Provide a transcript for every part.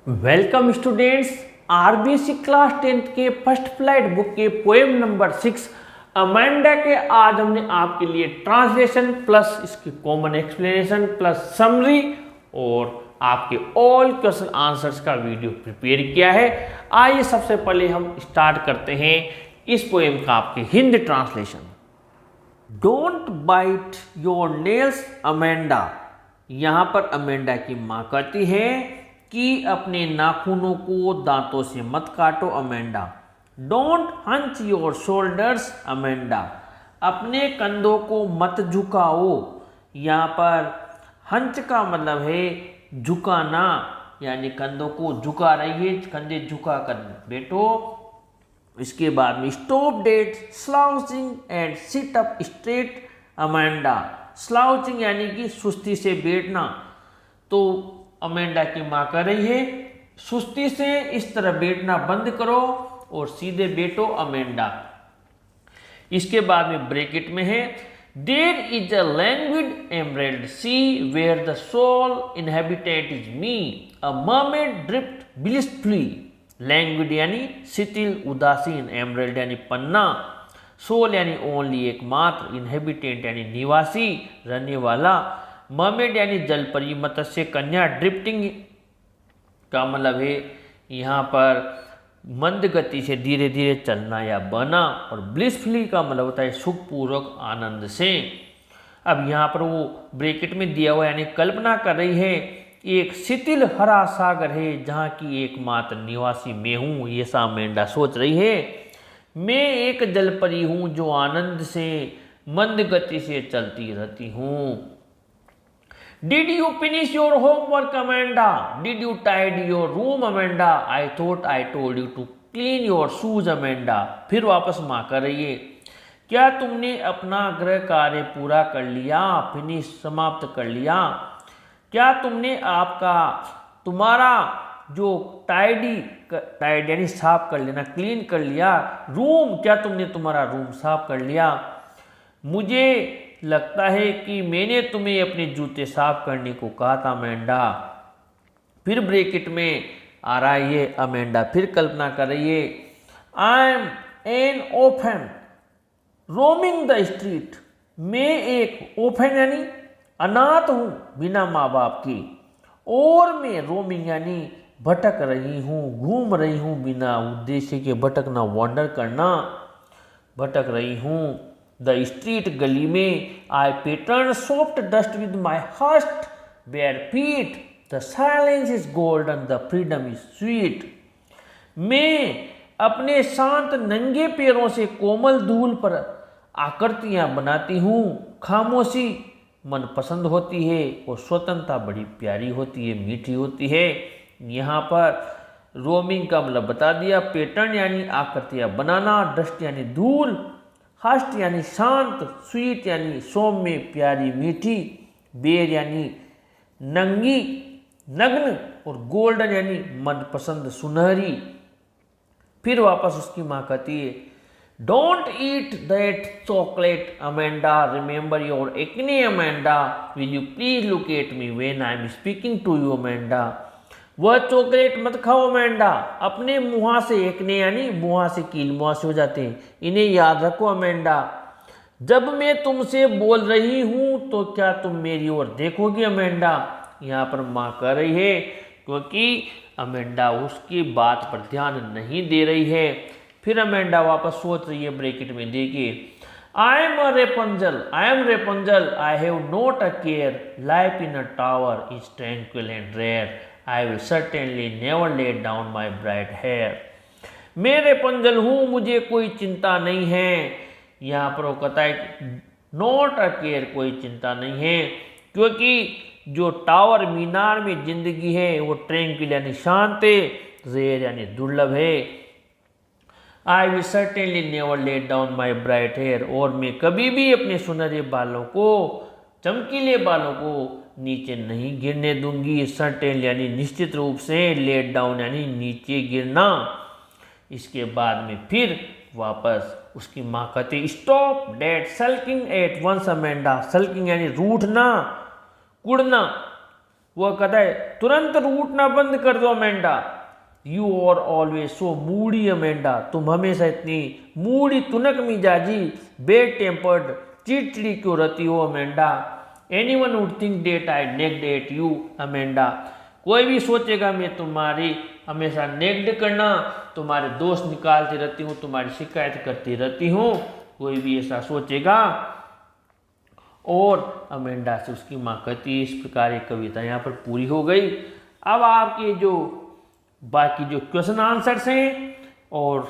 Welcome students. RBC class 10th के first flight book के poem number 6 Amanda के आज हमने आपके लिए ट्रांसलेशन प्लस इसकी कॉमन एक्सप्लेनेशन प्लस समरी और आपके ऑल क्वेश्चन आंसर्स का वीडियो प्रिपेयर किया है। आइए सबसे पहले हम स्टार्ट करते हैं इस पोएम का आपके Hindi translation. Don't bite your nails Amanda. यहाँ पर अमेंडा की माँ कहती है कि अपने नाखूनों को दांतों से मत काटो Amanda. Don't hunch your shoulders Amanda. अपने कंधों को मत झुकाओ। यहाँ पर हंच का मतलब है झुकाना, यानी कंधों को झुका रही है, कंधे झुका कर बैठो। इसके बाद में stop that slouching and sit up straight Amanda. Slouching यानी कि सुस्ती से बैठना, तो अमेंडा की माँ कह रही है सुस्ती से इस तरह बैठना बंद करो और सीधे बैठो अमेंडा। इसके बाद में ब्रैकेट में है there is a languid emerald sea where the sole inhabitant is me a mermaid drift blissfully. Languid यानी शिथिल उदासीन, एमरेल्ड यानी पन्ना, सोल यानी ओनली एकमात्र, इनहेबिटेंट यानी निवासी रहने वाला, मर्मेड यानी जलपरी, मत्स्य कन्या, ड्रिफ्टिंग का मतलब है यहाँ पर मंद गति से धीरे धीरे चलना या बहना, और ब्लिसफुली का मतलब होता है सुखपूर्वक आनंद से। अब यहाँ पर वो ब्रैकेट में दिया हुआ यानी कल्पना कर रही है एक शिथिल हरा सागर है जहाँ की एकमात्र निवासी मैं हूँ, ये सा अमेंडा सोच रही है। मैं एक जलपरी हूँ जो आनंद से मंद गति से चलती रहती हूँ। Did you finish your homework, Amanda? Did you tidy your room, Amanda? I thought I told you to clean your shoes, Amanda. फिर वापस माँ कर रही है क्या तुमने अपना गृह कार्य पूरा कर लिया, फिनिश समाप्त कर लिया? क्या तुमने तुम्हारा जो टाइड यानी साफ कर लेना, क्लीन कर लिया? रूम, क्या तुमने तुम्हारा रूम साफ कर लिया? मुझे लगता है कि मैंने तुम्हें अपने जूते साफ करने को कहा था अमेंडा। फिर ब्रैकेट में आ रहा है ये अमेंडा फिर कल्पना कर रही है I am an orphan roaming the street. मैं एक ओफन यानी अनाथ हूँ बिना माँ बाप की, और मैं रोमिंग यानी भटक रही हूँ, घूम रही हूँ बिना उद्देश्य के, भटकना वॉन्डर करना, भटक रही हूँ। द स्ट्रीट गली में I pattern soft dust with my hushed bare feet the silence is golden the freedom is sweet. मैं अपने शांत नंगे पैरों से कोमल धूल पर आकृतियां बनाती हूँ। खामोशी मन पसंद होती है और स्वतंत्रता बड़ी प्यारी होती है, मीठी होती है। यहाँ पर रोमिंग का मतलब बता दिया, पैटर्न यानी आकृतियां बनाना, डस्ट यानी धूल, हस्ट यानी शांत, स्वीट यानी सौम्य प्यारी मीठी, बेर यानी नंगी नग्न, और गोल्डन यानी मनपसंद सुनहरी। फिर वापस उसकी माँ कहती है don't eat that chocolate Amanda, remember your acne Amanda, will you please look at me when I am speaking to you Amanda. वह चॉकलेट मत खाओ अमेंडा, अपने मुँह से एकने यानी मुँह से कील मुहासे हो जाते हैं, इन्हें याद रखो अमेंडा। जब मैं तुमसे बोल रही हूँ तो क्या तुम मेरी ओर देखोगी अमेंडा? यहाँ पर माँ कह रही है क्योंकि अमेंडा उसकी बात पर ध्यान नहीं दे रही है। फिर अमेंडा वापस सोच रही है ब्रैकेट में, देखिए I am Rapunzel, I have not a care, life in a tower is tranquil and rare, I will certainly never lay down my bright hair। मैं रेपंजल हूँ, मुझे कोई चिंता नहीं है। यहाँ पर वो कहता है नॉट अ केयर, कोई चिंता नहीं है, क्योंकि जो टावर मीनार में जिंदगी है वो ट्रैंक्विल यानी शांत है, रेयर यानी दुर्लभ है। I will certainly never lay down my bright hair, और मैं कभी भी अपने सुनहरे बालों को, चमकीले बालों को नीचे नहीं गिरने दूंगी। सर्टेन यानी निश्चित रूप से, लेट डाउन यानी नीचे गिरना। इसके बाद में फिर वापस उसकी माँ कहती stop that sulking at once Amanda. Sulking यानी रूठना, कुड़ना, वह कहता है तुरंत रूठना बंद कर दो Amanda. You are always so moody Amanda, तुम हमेशा इतनी मूडी तुनक मिजाजी बेड टेम्पर्ड चिड़चिड़ी क्यों रहती हो Amanda. Anyone would think that I nagged at you Amanda, कोई भी सोचेगा मैं तुम्हारी हमेशा नेग्ड करना, तुम्हारे दोस्त निकालती रहती हूँ, तुम्हारी शिकायत करती रहती हूँ, कोई भी ऐसा सोचेगा। और अमेंडा से उसकी माँ कहती है। इस प्रकार ये कविता यहाँ पर पूरी हो गई। अब आपके जो बाकी जो क्वेश्चन आंसर्स हैं और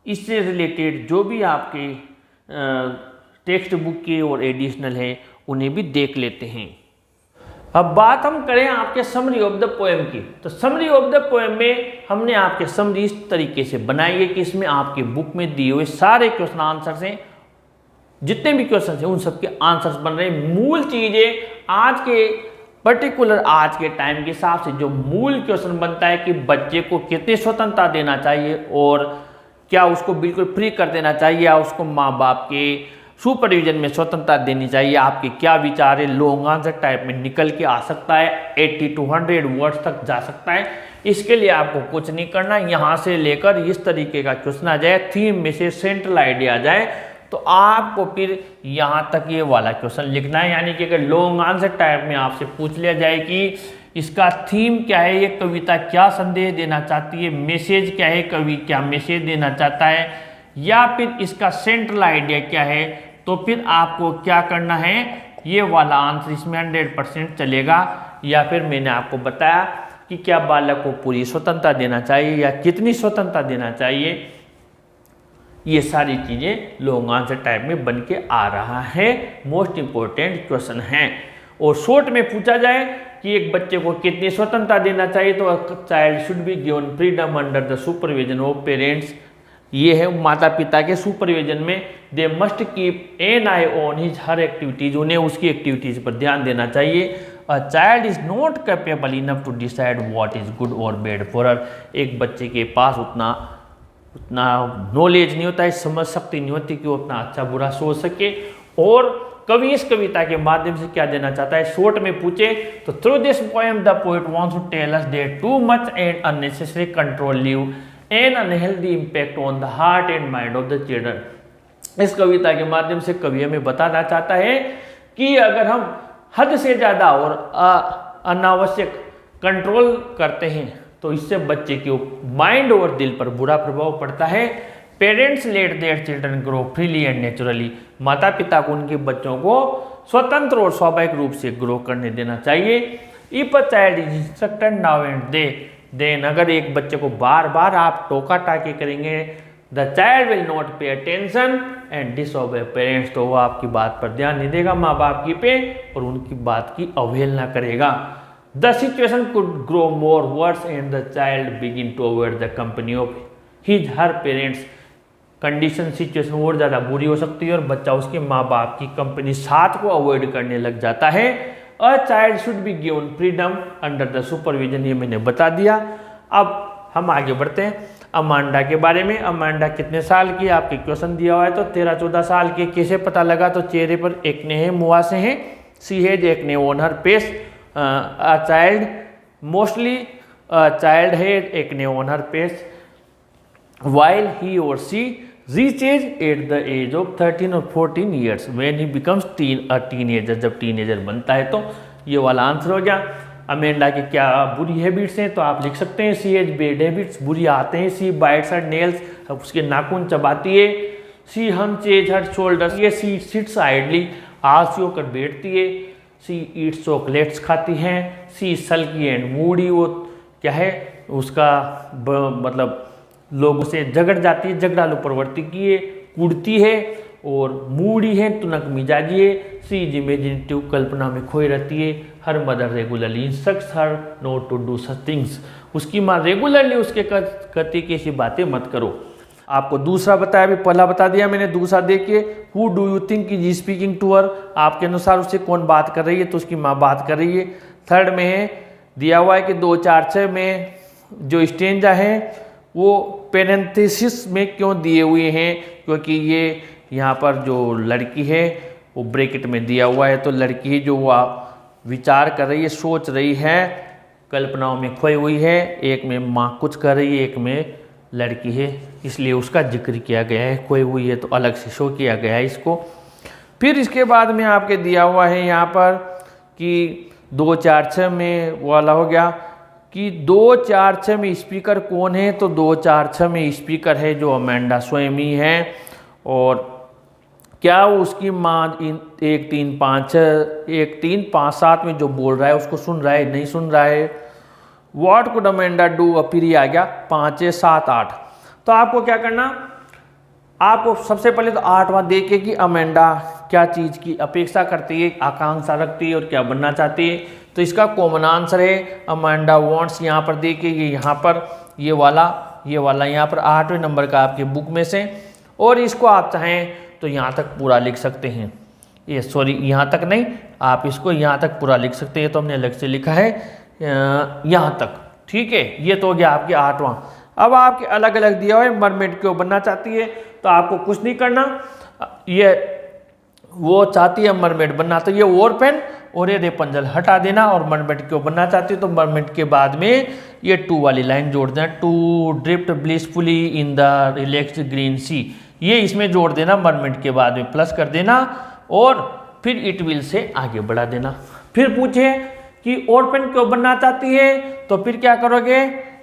इससे रिलेटेड जो भी आपके टेक्स्ट बुक के और एडिशनल है उन्हें भी देख लेते हैं। अब बात हम करें आपके समरी ऑफ द पोएम की, तो समरी ऑफ द पोएम में हमने आपके समरी इस तरीके से बनाई है कि इसमें आपके बुक में दिए हुए सारे क्वेश्चन आंसर्स हैं, जितने भी क्वेश्चन हैं उन सबके आंसर्स बन रहे हैं। मूल चीजें आज के पर्टिकुलर आज के टाइम के हिसाब से जो मूल क्वेश्चन बनता है कि बच्चे को कितनी स्वतंत्रता देना चाहिए और क्या उसको बिल्कुल फ्री कर देना चाहिए या उसको माँ बाप के सुपरविजन में स्वतंत्रता देनी चाहिए, आपके क्या विचार है। लॉन्ग आंसर टाइप में निकल के आ सकता है, 80 to 100 वर्ड्स तक जा सकता है। इसके लिए आपको कुछ नहीं करना, यहाँ से लेकर इस तरीके का क्वेश्चन आ जाए, थीम में से सेंट्रल आइडिया आ जाए, तो आपको फिर यहाँ तक ये वाला क्वेश्चन लिखना है। यानी कि अगर लॉन्ग आंसर टाइप में आपसे पूछ लिया जाए कि इसका थीम क्या है, ये कविता क्या संदेश देना चाहती है, मैसेज क्या है, कवि क्या मैसेज देना चाहता है, या फिर इसका सेंट्रल आइडिया क्या है, तो फिर आपको क्या करना है, ये वाला आंसर इसमें 100% चलेगा। या फिर मैंने आपको बताया कि क्या बालक को पूरी स्वतंत्रता देना चाहिए या कितनी स्वतंत्रता देना चाहिए, ये सारी चीज़ें लॉन्ग आंसर टाइप में बन के आ रहा है। मोस्ट इंपॉर्टेंट क्वेश्चन है। और शॉर्ट में पूछा जाए कि एक बच्चे को कितनी स्वतंत्रता देना चाहिए, तो child should be given freedom under the supervision of parents, ये है माता पिता के सुपरविजन में। They must keep an eye on his her activities, उन्हें उसकी एक्टिविटीज पर ध्यान देना चाहिए। A child is not capable enough to decide what is good और बैड फॉर हर, एक बच्चे के पास उतना नॉलेज नहीं होता है, समझ शक्ति नहीं होती कि वो अपना अच्छा बुरा सोच सके। और कवि इस कविता के माध्यम से क्या देना चाहता है, शॉर्ट में पूछे तो through this poem the poet wants to tell us that too much and unnecessary control leave an unhealthy impact on the heart and mind of the children. इस कविता के माध्यम से कवि हमें बताना चाहता है कि अगर हम हद से ज़्यादा और अनावश्यक कंट्रोल करते हैं तो इससे बच्चे के माइंड और दिल पर बुरा प्रभाव पड़ता है। Parents let their children grow freely and naturally, माता पिता को उनके बच्चों को स्वतंत्र और स्वाभाविक रूप से ग्रो करने देना चाहिए। If a child is instructed now and then, अगर एक बच्चे को बार बार आप टोका टाकी करेंगे, the child will not pay attention and disobey parents, तो वो आपकी बात पर ध्यान नहीं देगा माँ बाप की पे और उनकी बात की अवहेलना करेगा। The situation could grow more worse and the child begin to avoid the company of his her parents, condition situation और ज़्यादा बुरी हो सकती है और बच्चा उसके माँ बाप की कंपनी साथ को अवॉइड करने लग जाता है। A child should be given freedom under the supervision, ये मैंने बता दिया। अब हम आगे बढ़ते हैं अमांडा के बारे में। अमांडा कितने साल की, आपके क्वेश्चन दिया हुआ है तो 13-14 साल के। कैसे पता लगा, तो चेहरे पर एक्ने है, मुहासे हैं, she has acne on her face, a child mostly child has acne on her face while he or she reaches at the age of 13 or 14 years when he becomes a teenager, जब teenager बनता है। तो ये वाला answer हो गया। Amanda के क्या बुरी हैबिट्स हैं, तो आप लिख सकते हैं सी एज बेड हैबिट्स, बुरी आते हैं। सी बाइट्स हर नेल्स, उसके नाखून चबाती है। सी hunches her shoulders, ये सी सिट्स आइडली, आलसी होकर बैठती है। सी ईट्स चॉकलेट्स खाती हैं। सी सल्की एंड मूडी, वो क्या है उसका मतलब लोगों से झगड़ जाती है, झगड़ालू प्रवृत्ति की है, कुड़ती है और मूडी है, तुनक मिजाजी है। सी इज इमेजिनेटिव, कल्पना में खोई रहती है। Her mother regularly instructs her not to do such things, उसकी माँ रेगुलरली उसके कहती कि ऐसी बातें मत करो। आपको दूसरा बताया, अभी पहला बता दिया मैंने, दूसरा देखिए who do you think is speaking to her, आपके अनुसार उससे कौन बात कर रही है, तो उसकी माँ बात कर रही है। थर्ड में है दिया हुआ है कि 2-4-6 में जो स्टेंजा है वो पेरेंथेसिस में क्यों दिए हुए हैं, क्योंकि ये यहाँ पर जो लड़की है वो ब्रैकेट में दिया हुआ है, तो लड़की जो विचार कर रही है, सोच रही है, कल्पनाओं में खोई हुई है। एक में माँ कुछ कर रही है, एक में लड़की है, इसलिए उसका जिक्र किया गया है। खोई हुई है तो अलग से शो किया गया है इसको। फिर इसके बाद में आपके दिया हुआ है यहाँ पर कि 2 4 6 में वाला हो गया कि 2 4 6 में स्पीकर कौन है, तो 2 4 6 में स्पीकर है जो अमेंडा स्वयं ही है। और क्या उसकी माँ 1 3 5 7 में जो बोल रहा है उसको सुन रहा है, नहीं सुन रहा है। व्हाट कुड अमेंडा डू, फिर ही आ गया 5 6 7 8। तो आपको क्या करना, आपको सबसे पहले तो 8वां देखे कि अमेंडा क्या चीज़ की अपेक्षा करती है, आकांक्षा रखती है और क्या बनना चाहती है। तो इसका कॉमन आंसर है अमेंडा वांट्स। यहाँ पर देखिए ये यहाँ पर ये वाला यहाँ पर 8वें नंबर का आपके बुक में से। और इसको आप चाहें तो यहाँ तक पूरा लिख सकते हैं, ये सॉरी यहाँ तक नहीं, आप इसको यहाँ तक पूरा लिख सकते हैं। तो हमने अलग से लिखा है यहाँ तक, ठीक है। ये तो हो गया आपके 8वां। अब आपके अलग अलग दिया हुआ है मरमेड क्यों बनना चाहती है, तो आपको कुछ नहीं करना, ये वो चाहती है मरमेड बनना, तो ये और पेन और ये रेपंजल हटा देना। और मरमेड क्यों बनना चाहती है, तो मरमेड के बाद में ये 2 वाली लाइन जोड़ देना, to drift blissfully in the relaxed green sea, ये इसमें जोड़ देना, मरमेड के बाद में प्लस कर देना और फिर इट विल से आगे बढ़ा देना। फिर पूछे कि और पेन क्यों बनना चाहती है, तो फिर क्या करोगे,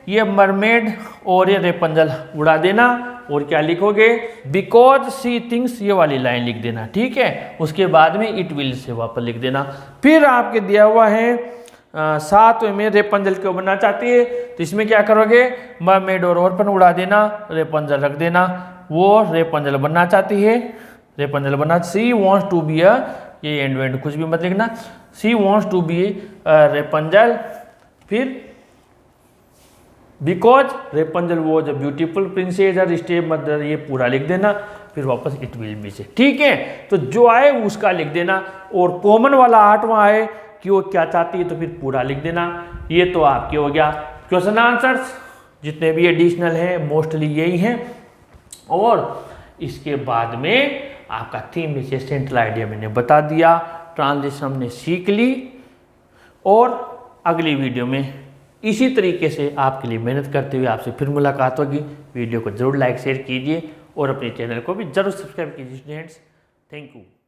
ये मरमेड और ये रेपंजल उड़ा देना और क्या लिखोगे, बिकॉज सी थिंग्स, ये वाली लाइन लिख देना, ठीक है। उसके बाद में इट विल से वापस लिख देना। फिर आपके दिया हुआ है 7वें में रेपंजल क्यों बनना चाहती है, तो इसमें क्या करोगे, मरमेड और पेन उड़ा देना, रेपंजल रख देना, वो रेपंजल बनना चाहती है, रेपंजल बनना, सी वॉन्ट्स टू बी ये एंड कुछ भी मत लिखना, she wants to be Rapunzel. फिर because Rapunzel was a beautiful princess और स्टेप मदर, ये पूरा लिख देना। फिर वापस इट विल बी से, ठीक है। तो जो आए उसका लिख देना। और कॉमन वाला 8वां आए कि वो क्या चाहती है, तो फिर पूरा लिख देना। ये तो आपके हो गया क्वेश्चन आंसर्स, जितने भी एडिशनल हैं मोस्टली यही हैं। और इसके बाद में आपका थीम नीचे सेंट्रल आइडिया मैंने बता दिया, ट्रांजिशन हमने सीख ली। और अगली वीडियो में इसी तरीके से आपके लिए मेहनत करते हुए आपसे फिर मुलाकात होगी। वीडियो को जरूर लाइक शेयर कीजिए और अपने चैनल को भी जरूर सब्सक्राइब कीजिए स्टूडेंट्स। Thank you.